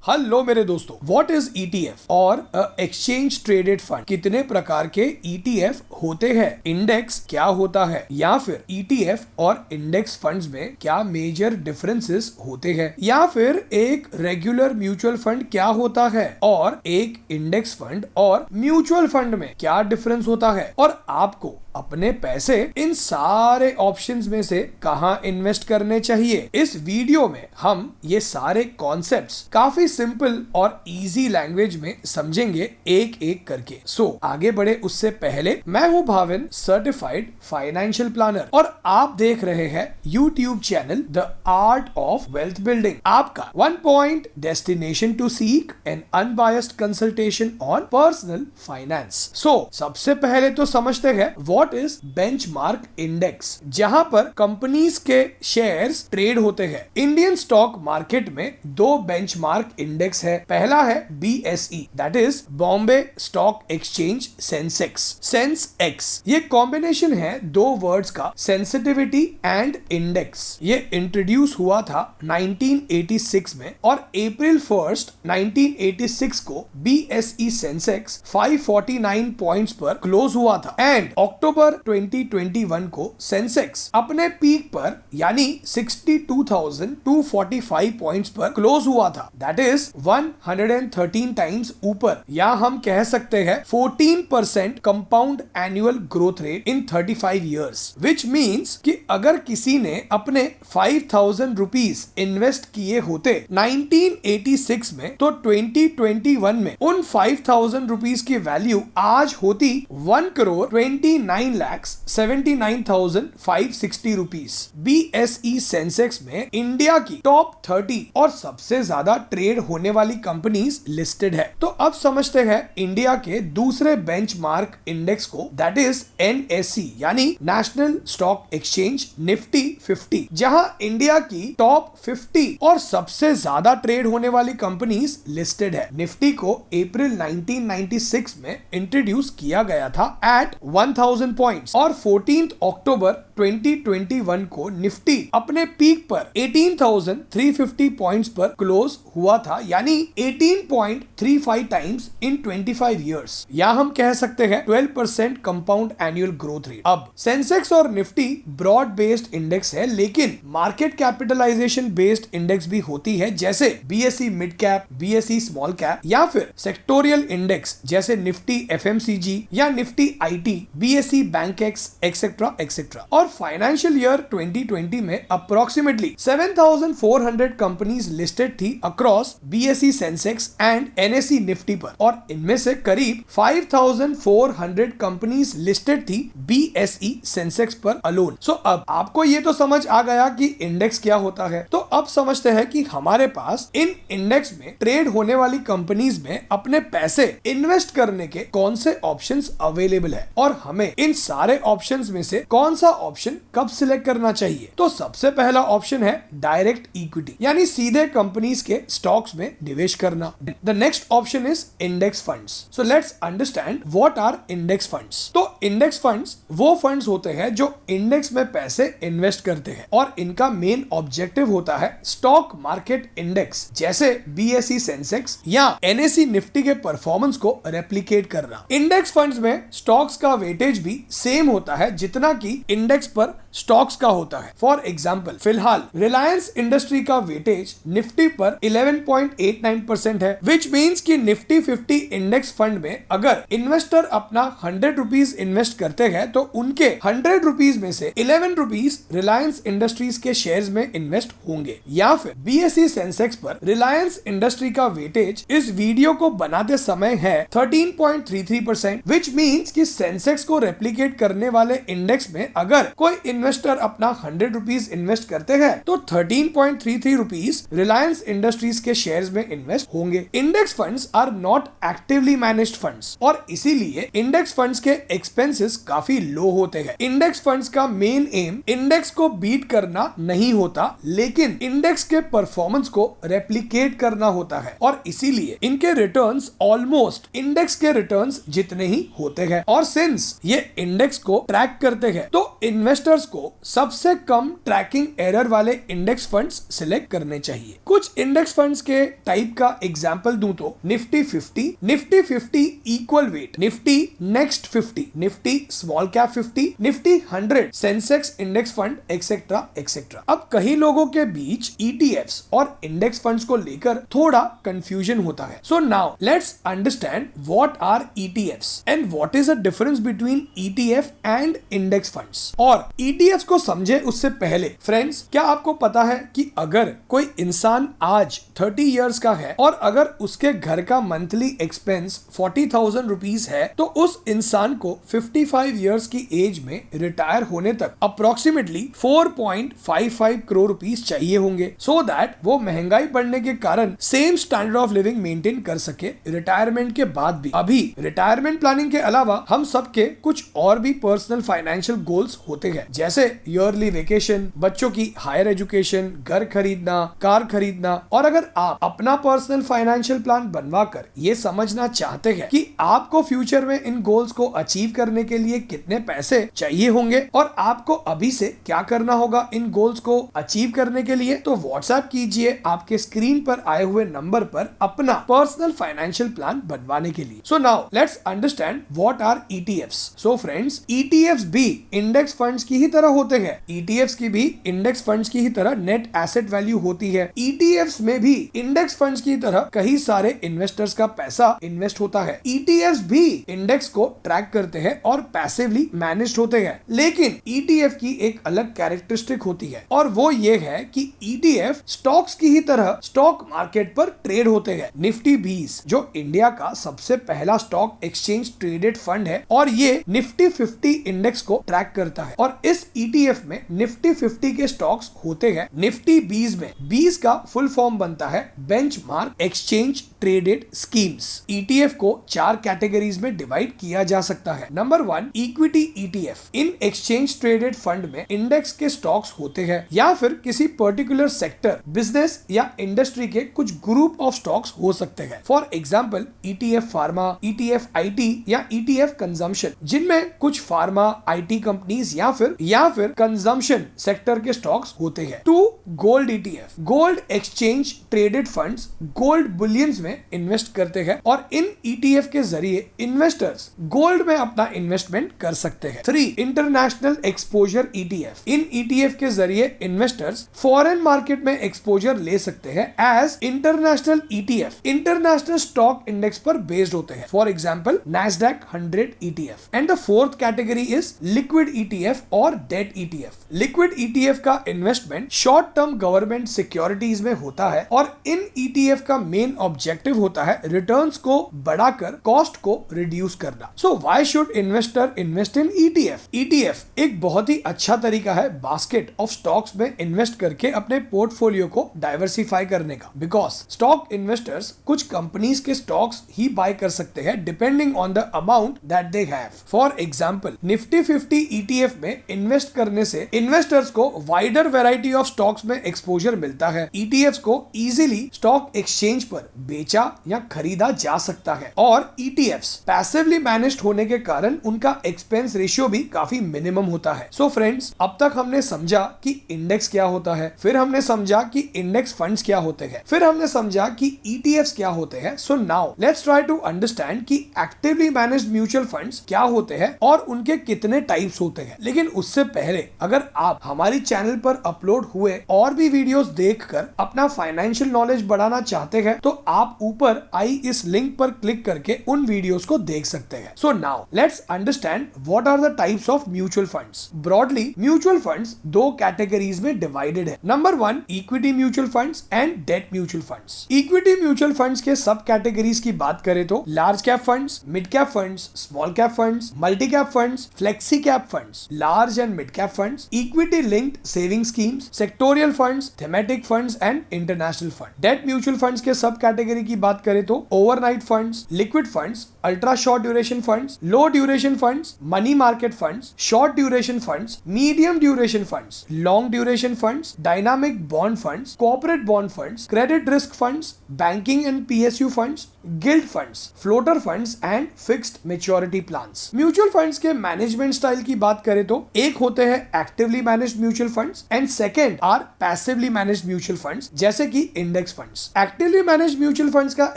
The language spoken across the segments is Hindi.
हेलो मेरे दोस्तों, व्हाट इज ईटीएफ और एक्सचेंज ट्रेडेड फंड? कितने प्रकार के ईटीएफ होते हैं? इंडेक्स क्या होता है? या फिर ईटीएफ और इंडेक्स फंड्स में क्या मेजर डिफरेंसेस होते हैं? या फिर एक रेगुलर म्यूचुअल फंड क्या होता है और एक इंडेक्स फंड और म्यूचुअल फंड में क्या डिफरेंस होता है? और आपको अपने पैसे इन सारे ऑप्शंस में से कहां इन्वेस्ट करने चाहिए? इस वीडियो में हम ये सारे कॉन्सेप्ट्स काफी सिंपल और इजी लैंग्वेज में समझेंगे एक एक करके। आगे बढ़े उससे पहले मैं हूं भाविन, सर्टिफाइड फाइनेंशियल प्लानर, और आप देख रहे हैं YouTube channel the art of wealth building, आपका one point destination to seek an unbiased consultation on personal finance. सबसे पहले तो समझते हैं व्हाट इज बेंचमार्क इंडेक्स, जहां पर कंपनीज के शेयर्स ट्रेड होते हैं। इंडियन स्टॉक मार्केट में दो बेंचमार्क इंडेक्स है। पहला है BSE, that is Bombay stock exchange Sensex, sense x. ये कॉम्बिनेशन है दो वर्ड्स का, सेंसिटिविटी एंड इंडेक्स। ये इंट्रोड्यूस हुआ था 1986 में और अप्रैल 1 1986 को BSE सेंसेक्स 549 पॉइंट्स पर क्लोज हुआ था एंड अक्टूबर 2021 को सेंसेक्स अपने पीक पर यानी 62,245 पॉइंट्स पर क्लोज हुआ था, दैट इज 113 टाइम्स ऊपर, या हम कह सकते हैं 14% compound annual growth rate in 35 years, which means कि अगर किसी ने अपने 5,000 रुपीज इन्वेस्ट किए होते 1986 में, तो 2021 में उन 5,000 रुपीज की वैल्यू आज होती 1,29,79,560 रुपीज। BSE सेंसेक्स में इंडिया की टॉप 30 और सबसे ज्यादा ट्रेड होने वाली कंपनीज लिस्टेड है। तो अब समझते हैं इंडिया के दूसरे बेंचमार्क इंडेक्स को, दैट इज NSE यानी नेशनल स्टॉक एक्सचेंज निफ्टी 50, जहां इंडिया की टॉप 50 और सबसे ज्यादा ट्रेड होने वाली कंपनीज लिस्टेड है। निफ्टी को अप्रैल 1996 में इंट्रोड्यूस किया गया था एट 1000 पॉइंट्स और 14 अक्टूबर 2021 को निफ्टी अपने पीक पर 18,350 पॉइंट्स पर क्लोज हुआ था, यानी 18.35 टाइम्स इन 25 इयर्स, या हम कह सकते हैं 12% कंपाउंड एनुअल ग्रोथ रेट। अब सेंसेक्स और निफ्टी ब्रॉड बेस्ड इंडेक्स है, लेकिन मार्केट कैपिटलाइजेशन बेस्ड इंडेक्स भी होती है, जैसे BSE mid cap, BSE small cap, या फिर सेक्टोरियल इंडेक्स जैसे निफ्टी FMCG या Nifty IT, BSE Bankex etcetera etcetera. और फाइनेंशियल ईयर 2020 में अप्रोक्सीमेटली 7,400 कंपनीज लिस्टेड थी across BSE Sensex and NSE Nifty पर, और इनमें से करीब 5,400 कंपनीज लिस्टेड थी BSE सेंसेक्स पर अलोन। अब आपको ये तो समझ आ गया कि इंडेक्स क्या होता है। तो अब समझते हैं कि हमारे पास इन इंडेक्स में ट्रेड होने वाली कंपनीज में अपने पैसे इन्वेस्ट करने के कौन से ऑप्शंस अवेलेबल है और हमें इन सारे ऑप्शंस में से कौन सा ऑप्शन कब सिलेक्ट करना चाहिए। तो सबसे पहला ऑप्शन है डायरेक्ट इक्विटी, यानी सीधे कंपनीज के स्टॉक्स में निवेश करना। The next option is index funds. So let's understand what are index funds. तो इंडेक्स फंड्स वो फंड्स होते हैं जो इंडेक्स में पैसे इन्वेस्ट करते हैं और इनका मेन ऑब्जेक्टिव होता है स्टॉक मार्केट इंडेक्स जैसे BSE सेंसेक्स या NSE निफ्टी के परफॉर्मेंस को रेप्लिकेट करना। इंडेक्स फंड्स में स्टॉक्स का वेटेज भी सेम होता है जितना कि इंडेक्स पर स्टॉक्स का होता है। फॉर एग्जाम्पल, फिलहाल रिलायंस इंडस्ट्री का वेटेज निफ्टी पर 11.89% है, विच मीन्स कि निफ्टी 50 इंडेक्स फंड में अगर इन्वेस्टर अपना 100 रुपीज इन्वेस्ट करते हैं तो उनके 100 रुपीज में से 11 रुपीज रिलायंस इंडस्ट्रीज के शेयर्स में इन्वेस्ट होंगे। या फिर BSE सेंसेक्स पर रिलायंस इंडस्ट्री का वेटेज इस वीडियो को बनाते समय है 13.33%, विच मीन्स कि सेंसेक्स को रेप्लिकेट करने वाले इंडेक्स में अगर कोई इन्वेस्टर अपना 100 रुपीज इन्वेस्ट करते हैं तो 13.33 रुपीज रिलायंस इंडस्ट्रीज के शेयर्स में इन्वेस्ट होंगे। Index funds are not actively managed funds और इसीलिए इंडेक्स फंड्स के एक्सपेंसेस काफी लो होते हैं। इंडेक्स फंड्स का मेन एम इंडेक्स को बीट करना नहीं होता, लेकिन इंडेक्स के परफॉर्मेंस को रेप्लिकेट करना होता है और इसीलिए इनके रिटर्न्स ऑलमोस्ट इंडेक्स के रिटर्न्स जितने ही होते हैं। और सिंस ये इंडेक्स को ट्रैक करते हैं तो इन्वेस्टर्स को सबसे कम ट्रैकिंग एरर वाले इंडेक्स फंड्स सिलेक्ट करने चाहिए। कुछ इंडेक्स फंड्स के टाइप का एग्जांपल दूं तो Nifty 50 equal weight, Nifty next 50, Nifty small cap 50, Nifty 100, Sensex index fund etcetera etcetera. अब कई लोगों के बीच ईटीएफ्स और इंडेक्स फंड्स को लेकर थोड़ा कंफ्यूजन होता है। So now let's understand what are ETFs and what is the difference between ETF and index funds. और ईटीएफ्स को समझे उससे पहले फ्रेंड्स, क्या आपको पता है कि अगर कोई इंसान आज 30 इयर्स का है और अगर उसके घर का मंथली एक्सपेंस 40,000 रुपीज है तो उस इंसान को 55 इयर्स की एज में रिटायर होने तक अप्रोक्सीमेटली 4.55 करोड़ रुपीस चाहिए होंगे, सो दैट वो महंगाई बढ़ने के कारण same standard of living maintain कर सके रिटायरमेंट के बाद भी। अभी रिटायरमेंट प्लानिंग के अलावा हम सबके कुछ और भी पर्सनल फाइनेंशियल गोल्स होते हैं, जैसे ईयरली वेकेशन, बच्चों की हायर एजुकेशन, घर खरीदना, कार खरीदना। और अगर आप अपना पर्सनल फाइनेंशियल प्लान बनवाकर ये समझना चाहते हैं कि आपको फ्यूचर में इन गोल्स को अचीव करने के लिए कितने पैसे चाहिए होंगे और आपको अभी से क्या करना होगा इन गोल्स को अचीव करने के लिए, तो व्हाट्सएप कीजिए आपके स्क्रीन पर आए हुए नंबर पर अपना पर्सनल फाइनेंशियल प्लान बनवाने के लिए। So now let's understand what are ETFs. So friends, ETFs भी इंडेक्स फंड्स की ही तरह होते हैं। ईटीएफ्स की भी इंडेक्स फंड्स की ही तरह नेट एसेट वैल्यू होती है। ईटीएफ्स में भी इंडेक्स फंड्स की तरह कई सारे इन्वेस्टर्स का पैसा इन्वेस्ट होता है। ईटीएफ्स भी इंडेक्स को ट्रैक करते हैं और पैसिवली मैनेज्ड होते हैं। लेकिन ईटीएफ की एक अलग कैरेक्टरिस्टिक होती है और वो ये है कि ईटीएफ स्टॉक्स की ही तरह स्टॉक मार्केट पर ट्रेड होते हैं। निफ्टी 20 जो इंडिया का सबसे पहला स्टॉक एक्सचेंज ट्रेडेड फंड है और ये निफ्टी 50 इंडेक्स को ट्रैक करता है। और इस ईटीएफ में निफ्टी 50 के स्टॉक्स होते हैं। निफ्टी 20 में 20 का फुल फॉर्म बनता है benchmark exchange traded schemes. ETF को 4 कैटेगरीज में डिवाइड किया जा सकता है। Number 1, equity ETF. In exchange traded fund में इंडेक्स के स्टॉक्स होते हैं या फिर किसी पर्टिकुलर सेक्टर, बिजनेस या इंडस्ट्री के कुछ ग्रुप ऑफ स्टॉक्स हो सकते हैं। For example ETF pharma, ETF IT या ईटीएफ कंजम्पशन, जिनमें कुछ फार्मा, आईटी कंपनीज या फिर कंजम्पशन सेक्टर के स्टॉक्स होते हैं। 2, gold ETF. Gold exchange traded funds gold bullions में इन्वेस्ट करते हैं और इन ईटीएफ के जरिए इन्वेस्टर्स गोल्ड में अपना इन्वेस्टमेंट कर सकते हैं। 3, इंटरनेशनल एक्सपोजर ईटीएफ। इन ईटीएफ के जरिए इन्वेस्टर्स फॉरेन मार्केट में एक्सपोजर ले सकते हैं as international ETF international stock index पर बेस्ड होते हैं। For example Nasdaq 100 ETF. And the 4th category is liquid ETF और डेट ईटीएफ। लिक्विड ईटीएफ का investment short term government securities में होता है और इन ईटीएफ का मेन ऑब्जेक्टिव होता है रिटर्न्स को बढ़ाकर कॉस्ट को रिड्यूस करना। So why should investor invest in ETF? ETF एक बहुत ही अच्छा तरीका है बास्केट ऑफ स्टॉक्स में इन्वेस्ट करके अपने पोर्टफोलियो को डाइवर्सिफाई करने का, बिकॉज स्टॉक इन्वेस्टर्स कुछ कंपनीज के स्टॉक्स ही बाय कर सकते हैं depending on the amount that they have. For example Nifty 50 ETF में इन्वेस्ट करने से इन्वेस्टर्स को वाइडर वैरायटी ऑफ स्टॉक्स में एक्सपोजर मिलता है। ईटीएफ को इजीली स्टॉक एक्सचेंज पर बेचा या खरीदा जा सकता है और ईटीएफ्स पैसिवली मैनेज्ड होने के कारण उनका एक्सपेंस रेशियो भी काफी मिनिमम होता है। सो फ्रेंड्स, अब तक हमने समझा कि इंडेक्स क्या होता है, फिर हमने समझा कि इंडेक्स फंड्स क्या होते हैं, फिर हमने समझा कि ईटीएफ्स क्या होते हैं। So now let's try to understand कि एक्टिवली मैनेज्ड म्यूचुअल फंड्स क्या होते हैं और उनके कितने टाइप्स होते हैं। लेकिन उससे पहले अगर आप हमारी चैनल पर अपलोड हुए और भी वीडियोस देखकर अपना फाइनेंशियल नॉलेज बढ़ाना चाहते हैं तो आप ऊपर आई इस लिंक पर क्लिक करके उन वीडियोस को देख सकते हैं। So now let's understand what are the types of mutual funds. Broadly mutual funds 2 categories में डिवाइडेड है। Number 1, equity mutual funds and debt mutual funds. Equity mutual funds के सब कैटेगरीज की बात करें तो large cap funds, mid cap funds, small cap funds, multi cap funds, flexi cap funds, large and mid cap funds, equity linked saving schemes, sectorial funds, thematic funds and international fund. Date mutual funds के सब कैटेगरी की बात करें तो overnight funds, liquid funds, ultra short duration funds, low duration funds, money market funds, short duration funds, medium duration funds, long duration funds, dynamic bond funds, corporate bond funds, credit risk funds, banking and PSU funds, guild funds, floater funds and fixed maturity plans. Mutual funds के मैनेजमेंट स्टाइल की बात करें तो एक होते हैं actively managed mutual funds and second are passively managed mutual funds जैसे कि index funds. Actively managed mutual funds का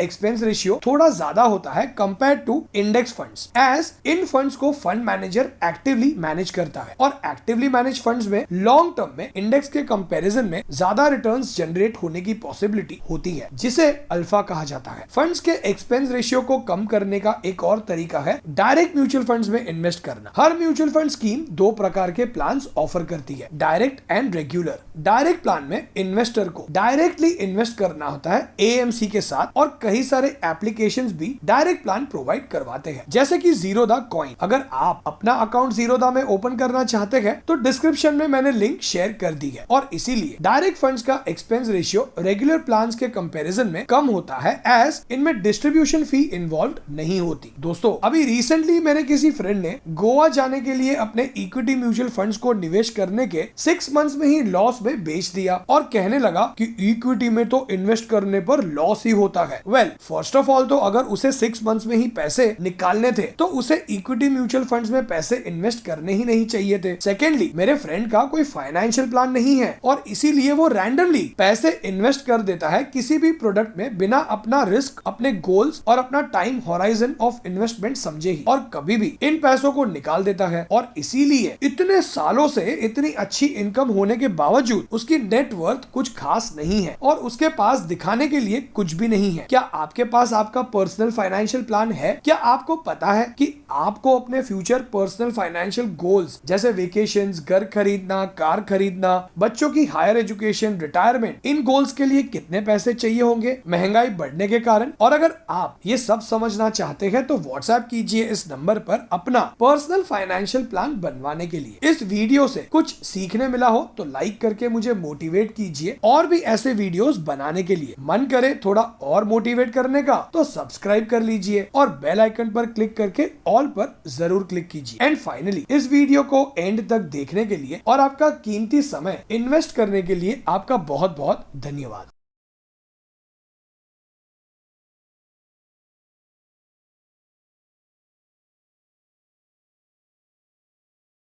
एक्सपेंस रेशियो थोड़ा ज्यादा होता है compare to index funds, as इन फंड्स को फंड मैनेजर एक्टिवली मैनेज करता है और एक्टिवली मैनेज फंड्स में लॉन्ग टर्म में इंडेक्स के कंपैरिजन में ज्यादा रिटर्न्स जनरेट होने की पॉसिबिलिटी होती है, जिसे अल्फा कहा जाता है। फंड्स के एक्सपेंस रेशियो को कम करने का एक और तरीका है डायरेक्ट म्यूचुअल फंड्स में इन्वेस्ट करना। हर म्यूचुअल फंड स्कीम दो प्रकार के प्लान्स ऑफर करती है, direct and regular. Direct plan में इन्वेस्टर को डायरेक्टली इन्वेस्ट करना होता है एएमसी के साथ और कई सारे एप्लीकेशंस भी डायरेक्ट प्लान प्रोवाइड करवाते हैं, जैसे कि ज़ीरोधा कॉइन। अगर आप अपना अकाउंट ज़ीरोधा में ओपन करना चाहते हैं तो डिस्क्रिप्शन में मैंने लिंक शेयर कर दी है। और इसीलिए डायरेक्ट फंड्स का एक्सपेंस रेशियो रेगुलर प्लान्स के कंपैरिजन में कम होता है, एज इनमें डिस्ट्रीब्यूशन फी इन्वॉल्व नहीं होती। दोस्तों, अभी रिसेंटली मेरे किसी फ्रेंड ने गोवा जाने के लिए अपने इक्विटी म्यूचुअल फंड्स को निवेश करने के 6 मंथ्स में ही लॉस में बेच दिया और कहने लगा कि इक्विटी में तो इन्वेस्ट करने पर लॉस ही होता है। वेल, फर्स्ट ऑफ ऑल तो अगर उसे 6 मंथ्स में ही पैसे निकालने थे तो उसे इक्विटी म्यूचुअल फंड्स में पैसे इन्वेस्ट करने ही नहीं चाहिए थे। सेकेंडली, मेरे फ्रेंड का कोई फाइनेंशियल प्लान नहीं है और इसीलिए वो रैंडमली पैसे इन्वेस्ट कर देता है किसी भी प्रोडक्ट में बिना अपना रिस्क, अपने गोल्स और अपना टाइम होराइजन ऑफ इन्वेस्टमेंट समझे ही, और कभी भी इन पैसों को निकाल देता है। और इसीलिए इतने सालों से इतनी अच्छी इनकम होने के बावजूद उसकी नेटवर्थ कुछ खास नहीं है और उसके पास दिखाने के लिए कुछ भी नहीं है। क्या आपके पास आपका पर्सनल फाइनेंशियल प्लान है? क्या आपको पता है कि आपको अपने फ्यूचर पर्सनल फाइनेंशियल गोल्स जैसे वेकेशंस, घर खरीदना, कार खरीदना, बच्चों की हायर एजुकेशन, रिटायरमेंट, इन गोल्स के लिए कितने पैसे चाहिए होंगे महंगाई बढ़ने के कारण? और अगर आप ये सब समझना चाहते हैं तो व्हाट्सएप कीजिए इस नंबर पर अपना पर्सनल फाइनेंशियल प्लान बनवाने के लिए। इस वीडियो से कुछ सीखने मिला हो तो लाइक करके मुझे मोटिवेट कीजिए और भी ऐसे वीडियोस बनाने के लिए। मन करे थोड़ा और मोटिवेट करने का तो सब्सक्राइब कर लीजिए और बेल आइकन पर क्लिक करके ऑल पर जरूर क्लिक कीजिए। एंड फाइनली, इस वीडियो को एंड तक देखने के लिए और आपका कीमती समय इन्वेस्ट करने के लिए आपका बहुत बहुत धन्यवाद।